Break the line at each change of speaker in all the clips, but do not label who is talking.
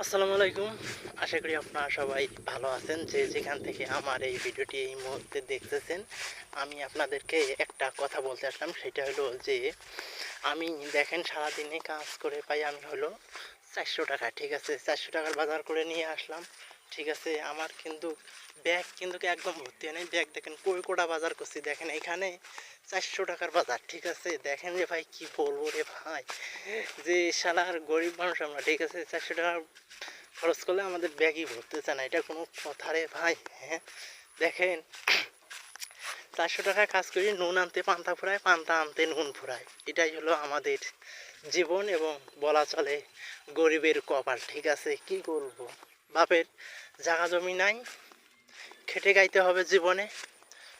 আসসালামু আলাইকুম। আশা করি আপনারা সবাই ভালো আছেন। যে যেখান থেকে আমার এই ভিডিওটি এই মুহূর্তে দেখতেছেন। আমি আপনাদেরকে একটা কথা বলতে আসলাম। সেটা হলো যে আমি দেখেন সারাদিনে কাজ করে পাই আমি হলো ৳৪০০, ঠিক আছে? ৳৪০০ বাজার করে নিয়ে আসলাম। ঠিক আছে? আমার কিন্তু ব্যাগ কিন্তু একদম ভর্তি হয় নাই। ব্যাগ দেখেন কয় বাজার করছি দেখেন এইখানে ৳৪০০ বাজার, ঠিক আছে? দেখেন রে ভাই কি বলবো রে ভাই, যে শালার গরিব মানুষ আমরা, ঠিক আছে? ৳৪০০ খরচ করলে আমাদের ব্যাগই ভরতেছে না, এটা কোনো কথা রে ভাই? হ্যাঁ, দেখেন ৳৪০০ কাজ করি, নুন আনতে পান্তা ফুরায়, পান্তা আনতে নুন ফুরায়। এটাই হলো আমাদের জীবন এবং বলা চলে গরিবের কপাল, ঠিক আছে? কি করবো, বাপের জাগা জমি নাই, খেটে খাইতে হবে জীবনে,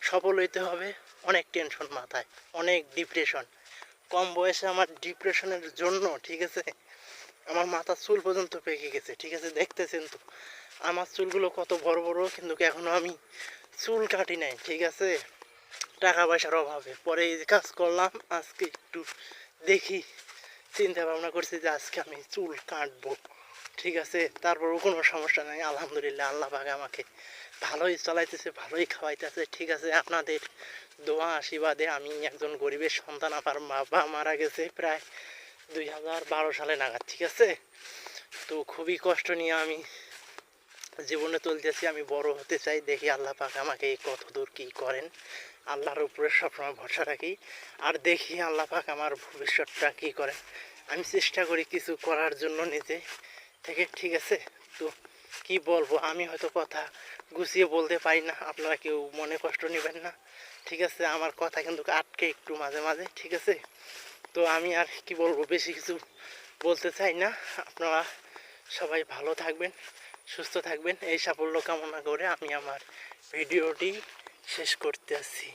সফল হইতে হবে, অনেক টেনশন মাথায়, অনেক ডিপ্রেশন। কম বয়সে আমার ডিপ্রেশনের জন্য, ঠিক আছে, আমার মাথার চুল পর্যন্ত পেকে গেছে, ঠিক আছে? দেখতেছেন তো আমার চুলগুলো কত বড় বড়, কিন্তু এখনো আমি চুল কাটি নাই, ঠিক আছে? টাকা পয়সার অভাবে পরে এই যে কাজ করলাম, আজকে একটু দেখি, চিন্তা ভাবনা করছি যে আজকে আমি চুল কাটবো, ঠিক আছে? তারপরও কোনো সমস্যা নাই, আলহামদুলিল্লাহ, আল্লাহ পাক আমাকে ভালোই চালাইতেছে, ভালোই খাওয়াইতেছে, ঠিক আছে? আপনাদের দোয়া আশীর্বাদে আমি একজন গরিবের সন্তান। আমার বাবা মারা গেছে প্রায় 2012 সালে নাগাদ, ঠিক আছে? তো খুবই কষ্ট নিয়ে আমি জীবনে চলতেছি, আমি বড় হতে চাই, দেখি আল্লাহ পাক আমাকে কতদূর কী করেন। আল্লাহর উপরে সবসময় ভরসা রাখি, আর দেখি আল্লাহ পাক আমার ভবিষ্যৎটা কী করেন। আমি চেষ্টা করি কিছু করার জন্য নিজে থেকে, ঠিক আছে? তো কি বলবো, আমি হয়তো কথা গুছিয়ে বলতে পারি না, আপনারা কেউ মনে কষ্ট নেবেন না, ঠিক আছে? আমার কথা কিন্তু আটকে একটু মাঝে মাঝে, ঠিক আছে? তো আমি আর কি বলবো, বেশি কিছু বলতে চাই না। আপনারা সবাই ভালো থাকবেন, সুস্থ থাকবেন, এই সাফল্য কামনা করে আমি আমার ভিডিওটি শেষ করতেছি।